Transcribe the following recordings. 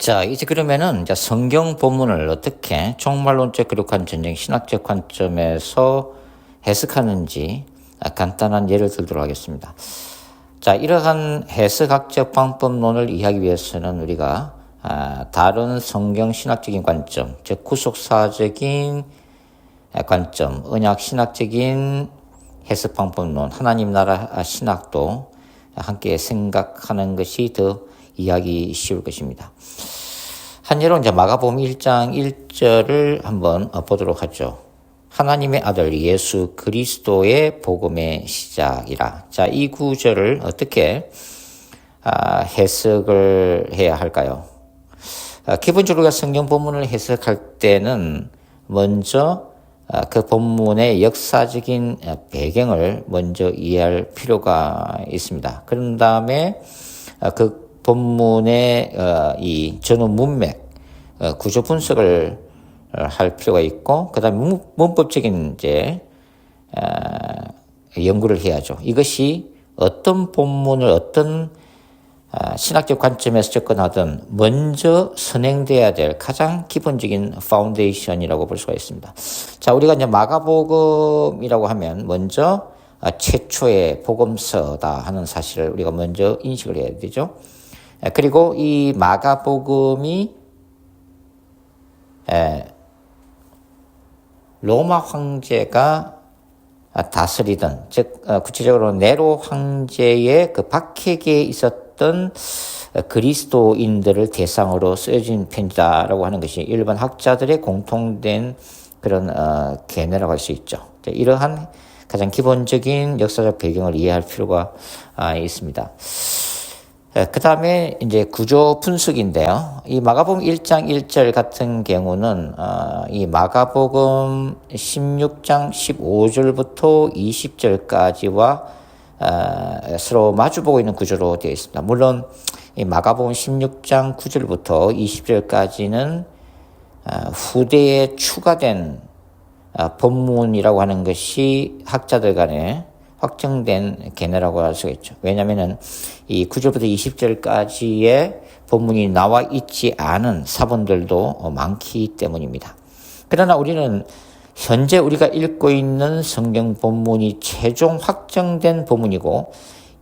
자, 이제 그러면은 이제 성경 본문을 어떻게 종말론적 기록한 전쟁 신학적 관점에서 해석하는지 간단한 예를 들도록 하겠습니다. 자, 이러한 해석학적 방법론을 이해하기 위해서는 우리가 다른 성경 신학적인 관점, 즉 구속사적인 관점, 언약 신학적인 해석 방법론, 하나님 나라 신학도 함께 생각하는 것이 더 이해하기 쉬울 것입니다. 한 예로 이제 마가복음 1장 1절을 한번 보도록 하죠. 하나님의 아들 예수 그리스도의 복음의 시작이라. 자, 이 구절을 어떻게 해석을 해야 할까요? 기본적으로 우리가 성경 본문을 해석할 때는 먼저 그 본문의 역사적인 배경을 먼저 이해할 필요가 있습니다. 그런 다음에 그 본문의 이 전후 문맥, 구조 분석을 할 필요가 있고, 그 다음에 문법적인 이제 연구를 해야죠. 이것이 어떤 본문을 어떤 신학적 관점에서 접근하든 먼저 선행돼야 될 가장 기본적인 파운데이션이라고 볼 수가 있습니다. 자, 우리가 이제 마가복음이라고 하면 먼저 최초의 복음서다 하는 사실을 우리가 먼저 인식을 해야 되죠. 그리고 이 마가복음이 로마 황제가 다스리던, 즉 구체적으로 네로 황제의 그 박해계에 있었던 그리스도인들을 대상으로 쓰여진 편지다라고 하는 것이 일반 학자들의 공통된 그런 견해라고 할 수 있죠. 이러한 가장 기본적인 역사적 배경을 이해할 필요가 있습니다. 그 다음에 이제 구조 분석인데요. 이 마가복음 1장 1절 같은 경우는 이 마가복음 16장 15절부터 20절까지와 서로 마주보고 있는 구조로 되어 있습니다. 물론 이 마가복음 16장 9절부터 20절까지는 후대에 추가된 본문이라고 하는 것이 학자들 간에 확정된 견해라고 할 수가 있죠. 왜냐하면은 이 9절부터 20절까지의 본문이 나와 있지 않은 사본들도 많기 때문입니다. 그러나 우리는 현재 우리가 읽고 있는 성경 본문이 최종 확정된 본문이고,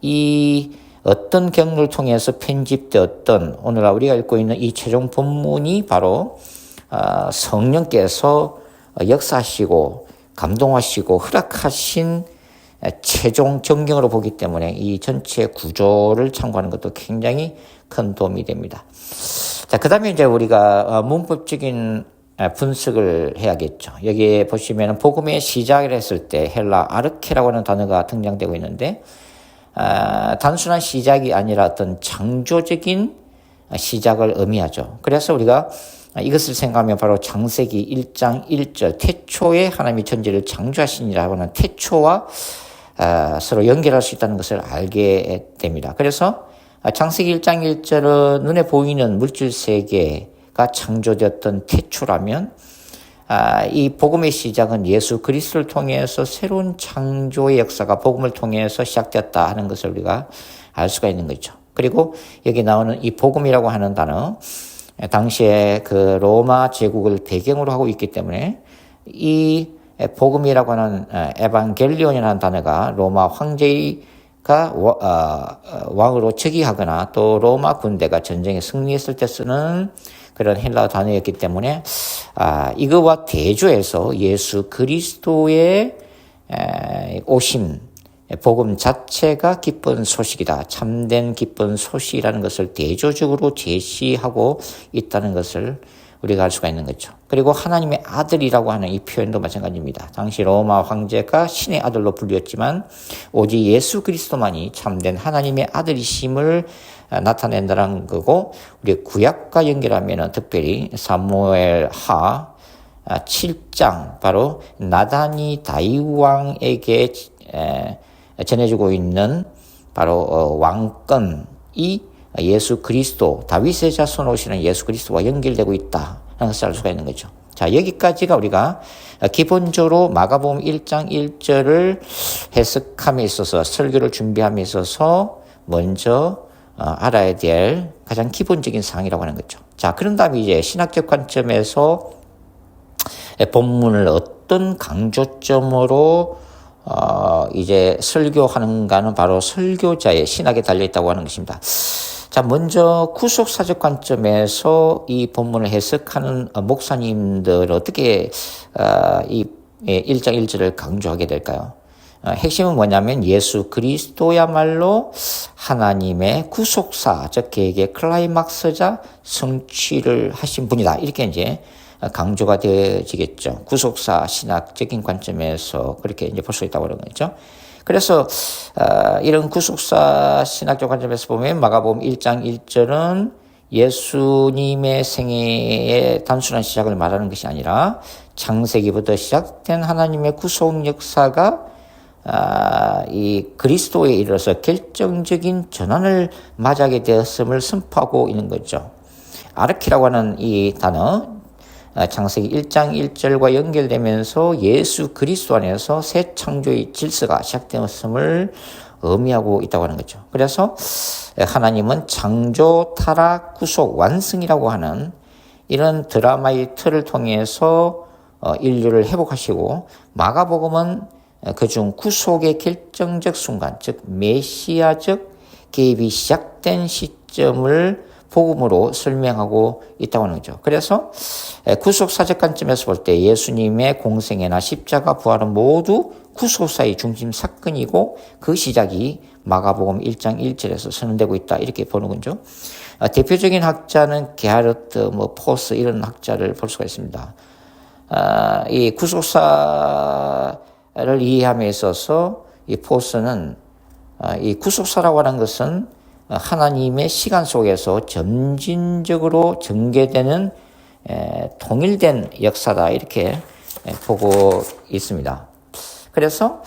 이 어떤 경로를 통해서 편집되었던 오늘 우리가 읽고 있는 이 최종 본문이 바로 성령께서 역사하시고 감동하시고 허락하신 최종 정경으로 보기 때문에 이 전체 구조를 참고하는 것도 굉장히 큰 도움이 됩니다. 자, 그 다음에 이제 우리가 문법적인 분석을 해야겠죠. 여기에 보시면 복음의 시작을 했을 때 헬라 아르케라고 하는 단어가 등장되고 있는데, 단순한 시작이 아니라 어떤 창조적인 시작을 의미하죠. 그래서 우리가 이것을 생각하면 바로 창세기 1장 1절 태초에 하나님이 천지를 창조하시니라고 하는 태초와 서로 연결할 수 있다는 것을 알게 됩니다. 그래서 창세기 1장 1절은 눈에 보이는 물질 세계가 창조되었던 태초라면 이 복음의 시작은 예수 그리스도를 통해서 새로운 창조의 역사가 복음을 통해서 시작되었다 하는 것을 우리가 알 수가 있는 거죠. 그리고 여기 나오는 이 복음이라고 하는 단어, 당시에 그 로마 제국을 배경으로 하고 있기 때문에 이 복음이라고 하는 에반겔리온이라는 단어가 로마 황제가 왕으로 즉위하거나 또 로마 군대가 전쟁에 승리했을 때 쓰는 그런 헬라 단어였기 때문에 이거와 대조해서 예수 그리스도의 오심, 복음 자체가 기쁜 소식이다. 참된 기쁜 소식이라는 것을 대조적으로 제시하고 있다는 것을 우리가 알 수가 있는 거죠. 그리고 하나님의 아들이라고 하는 이 표현도 마찬가지입니다. 당시 로마 황제가 신의 아들로 불렸지만 오직 예수 그리스도만이 참된 하나님의 아들이심을 나타낸다는 거고, 우리 구약과 연결하면 특별히 사무엘하 7장 바로 나단이 다윗 왕에게 전해주고 있는 바로 왕권이 예수 그리스도, 다윗의 자손 오시는 예수 그리스도와 연결되고 있다 하는 것을 알 수가 있는 거죠. 자, 여기까지가 우리가 기본적으로 마가복음 1장 1절을 해석함에 있어서, 설교를 준비함에 있어서 먼저 알아야 될 가장 기본적인 사항이라고 하는 거죠. 자, 자, 그런 다음에 이제 신학적 관점에서 본문을 어떤 강조점으로 이제 설교하는가는 바로 설교자의 신학에 달려있다고 하는 것입니다. 자, 먼저 구속사적 관점에서 이 본문을 해석하는 목사님들 어떻게 이 1장 1절을 강조하게 될까요? 핵심은 뭐냐면 예수 그리스도야말로 하나님의 구속사, 즉 계획의 클라이막스자 성취를 하신 분이다. 이렇게 이제 강조가 되어지겠죠. 구속사 신학적인 관점에서 그렇게 이제 볼 수 있다고 그러는 거죠. 그래서 이런 구속사 신학적 관점에서 보면 마가복음 1장 1절은 예수님의 생애의 단순한 시작을 말하는 것이 아니라 창세기부터 시작된 하나님의 구속 역사가 이 그리스도에 이르러서 결정적인 전환을 맞이하게 되었음을 선포하고 있는 거죠. 아르키라고 하는 이 단어, 창세기 1장 1절과 연결되면서 예수 그리스도 안에서 새 창조의 질서가 시작되었음을 의미하고 있다고 하는 거죠. 그래서 하나님은 창조, 타락, 구속, 완성이라고 하는 이런 드라마의 틀을 통해서 인류를 회복하시고, 마가복음은 그중 구속의 결정적 순간, 즉 메시아적 개입이 시작된 시점을 복음으로 설명하고 있다고 하는 거죠. 그래서 구속사적 관점에서 볼 때 예수님의 공생애나 십자가 부활은 모두 구속사의 중심 사건이고 그 시작이 마가복음 1장 1절에서 선언되고 있다, 이렇게 보는 거죠. 대표적인 학자는 게하르트, 포스 이런 학자를 볼 수가 있습니다. 이 구속사를 이해함에 있어서 이 포스는 이 구속사라고 하는 것은 하나님의 시간 속에서 점진적으로 전개되는 통일된 역사다, 이렇게 보고 있습니다. 그래서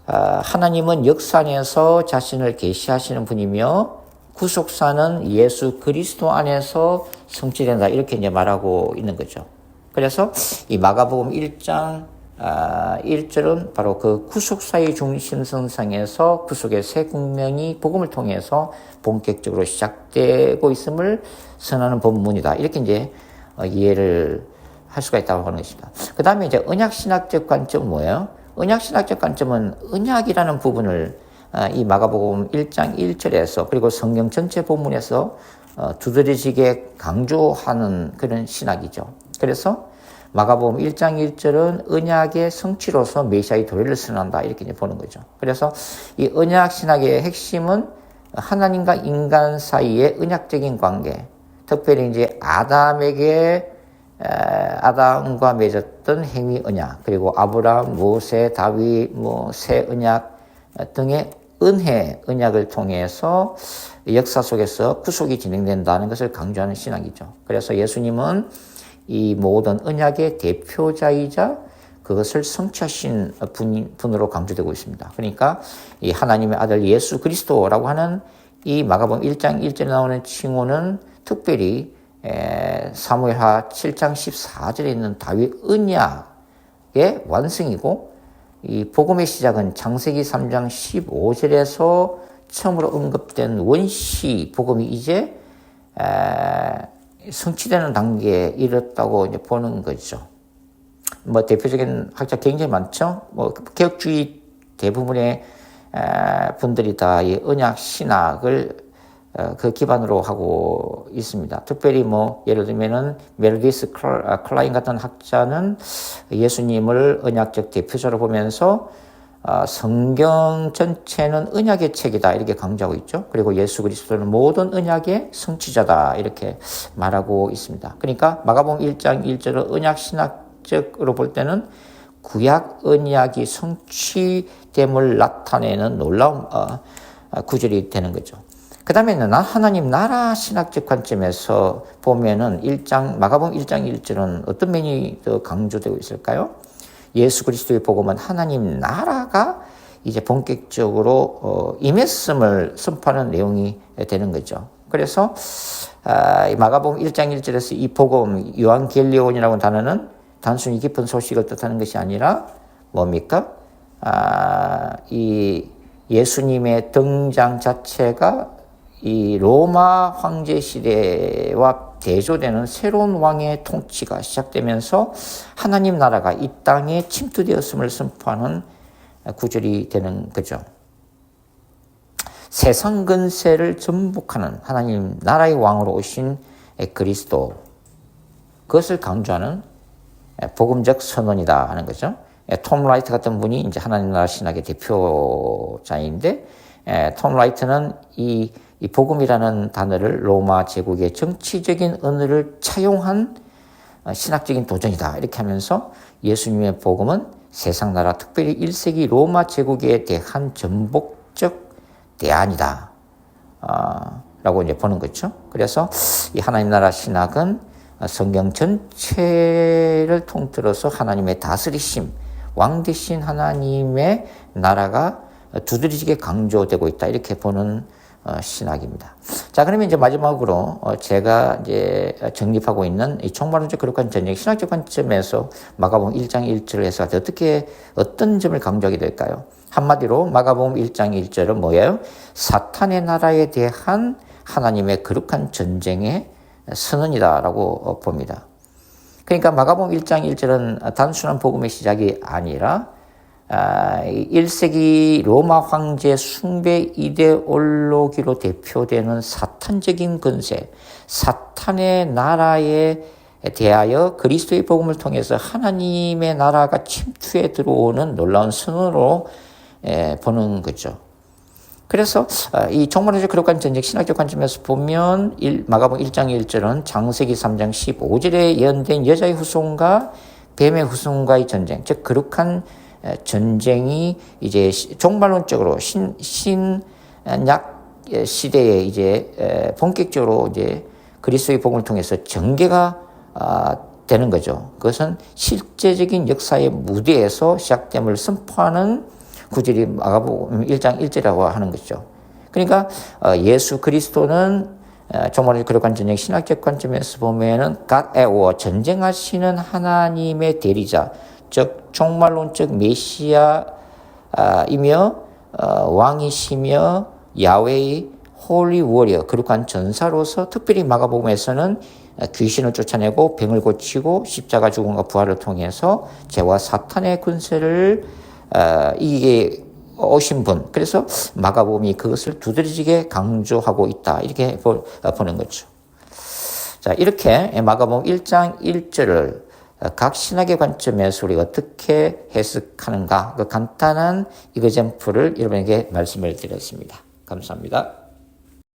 하나님은 역사 안에서 자신을 계시하시는 분이며 구속사는 예수 그리스도 안에서 성취된다, 이렇게 이제 말하고 있는 거죠. 그래서 이 마가복음 1장 1절은 바로 그 구속사의 중심선상에서 구속의 새 국면이 복음을 통해서 본격적으로 시작되고 있음을 선언하는 본문이다, 이렇게 이제 이해를 할 수가 있다고 하는 것입니다. 그 다음에 이제 언약신학적 관점은 뭐예요? 언약신학적 관점은 언약이라는 부분을 이 마가복음 1장 1절에서 그리고 성경 전체 본문에서 두드러지게 강조하는 그런 신학이죠. 그래서 마가복음 1장 1절은 언약의 성취로서 메시아의 도래를 선언한다, 이렇게 이제 보는 거죠. 그래서 이 언약 신학의 핵심은 하나님과 인간 사이의 언약적인 관계, 특별히 이제 아담과 맺었던 행위 언약, 그리고 아브라함, 모세, 다윗, 새 언약 등의 은혜 언약을 통해서 역사 속에서 구속이 진행된다는 것을 강조하는 신학이죠. 그래서 예수님은 이 모든 언약의 대표자이자 그것을 성취하신 분으로 강조되고 있습니다. 그러니까 이 하나님의 아들 예수 그리스도라고 하는 이 마가복음 1장 1절에 나오는 칭호는 특별히 사무엘하 7장 14절에 있는 다윗 언약의 완성이고, 이 복음의 시작은 창세기 3장 15절에서 처음으로 언급된 원시 복음이 이제 성취되는 단계에 이르렀다고 이제 보는 거죠. 대표적인 학자 굉장히 많죠. 개혁주의 대부분의 분들이 다 이 언약 신학을 그 기반으로 하고 있습니다. 특별히 예를 들면은 메르디스 클라인 같은 학자는 예수님을 언약적 대표자로 보면서 성경 전체는 언약의 책이다, 이렇게 강조하고 있죠. 그리고 예수 그리스도는 모든 언약의 성취자다, 이렇게 말하고 있습니다. 그러니까 마가복음 1장 1절을 언약 신학적으로 볼 때는 구약 언약이 성취됨을 나타내는 놀라운 구절이 되는 거죠. 그 다음에는 하나님 나라 신학적 관점에서 보면은 마가복음 1장 1절은 어떤 면이 더 강조되고 있을까요? 예수 그리스도의 복음은 하나님 나라가 이제 본격적으로 임했음을 선포하는 내용이 되는 거죠. 그래서 마가복음 1장 1절에서 이 복음, 요한겔리온이라는 단어는 단순히 깊은 소식을 뜻하는 것이 아니라 뭡니까? 이 예수님의 등장 자체가 이 로마 황제 시대와 대조되는 새로운 왕의 통치가 시작되면서 하나님 나라가 이 땅에 침투되었음을 선포하는 구절이 되는 거죠. 세상 근세를 전복하는 하나님 나라의 왕으로 오신 그리스도, 그것을 강조하는 복음적 선언이다 하는 거죠. 톰 라이트 같은 분이 이제 하나님 나라 신학의 대표자인데, 톰 라이트는 이 복음이라는 단어를 로마 제국의 정치적인 언어를 차용한 신학적인 도전이다 이렇게 하면서 예수님의 복음은 세상 나라, 특별히 1세기 로마 제국에 대한 전복적 대안이다 라고 이제 보는 거죠. 그래서 이 하나님 나라 신학은 성경 전체를 통틀어서 하나님의 다스리심, 왕 되신 하나님의 나라가 두드러지게 강조되고 있다 이렇게 보는 신학입니다. 자, 그러면 이제 마지막으로 제가 이제 정립하고 있는 이 종말론적 거룩한 전쟁 신학적 관점에서 마가복음 1장 1절을 해서 어떤 점을 강조하게 될까요? 한마디로 마가복음 1장 1절은 뭐예요? 사탄의 나라에 대한 하나님의 거룩한 전쟁의 선언이다라고 봅니다. 그러니까 마가복음 1장 1절은 단순한 복음의 시작이 아니라 1세기 로마 황제 숭배 이데올로기로 대표되는 사탄적인 권세, 사탄의 나라에 대하여 그리스도의 복음을 통해서 하나님의 나라가 침투해 들어오는 놀라운 선언으로 보는 거죠. 그래서 이 종말론적 거룩한 전쟁 신학적 관점에서 보면 마가복음 1장 1절은 창세기 3장 15절에 예언된 여자의 후손과 뱀의 후손과의 전쟁, 즉 거룩한 전쟁이 이제 종말론적으로 신약 시대에 이제 본격적으로 이제 그리스도의 복음을 통해서 전개가 되는 거죠. 그것은 실제적인 역사의 무대에서 시작됨을 선포하는 구절이 마가복음 1장 1절이라고 하는 것이죠. 그러니까 예수 그리스도는 종말론적 거룩한 전쟁 신학적 관점에서 보면은 God at war, 전쟁하시는 하나님의 대리자, 즉 종말론적 메시아이며 왕이시며 야훼의 홀리 워리어, 거룩한 전사로서 특별히 마가복음에서는 귀신을 쫓아내고 병을 고치고 십자가 죽음과 부활을 통해서 죄와 사탄의 권세를 이기게 오신 분. 그래서 마가복음이 그것을 두드러지게 강조하고 있다 이렇게 보는 거죠. 자, 이렇게 마가복음 1장 1절을 각 신학의 관점에서 우리가 어떻게 해석하는가, 그 간단한 이그젬플을 여러분에게 말씀을 드렸습니다. 감사합니다.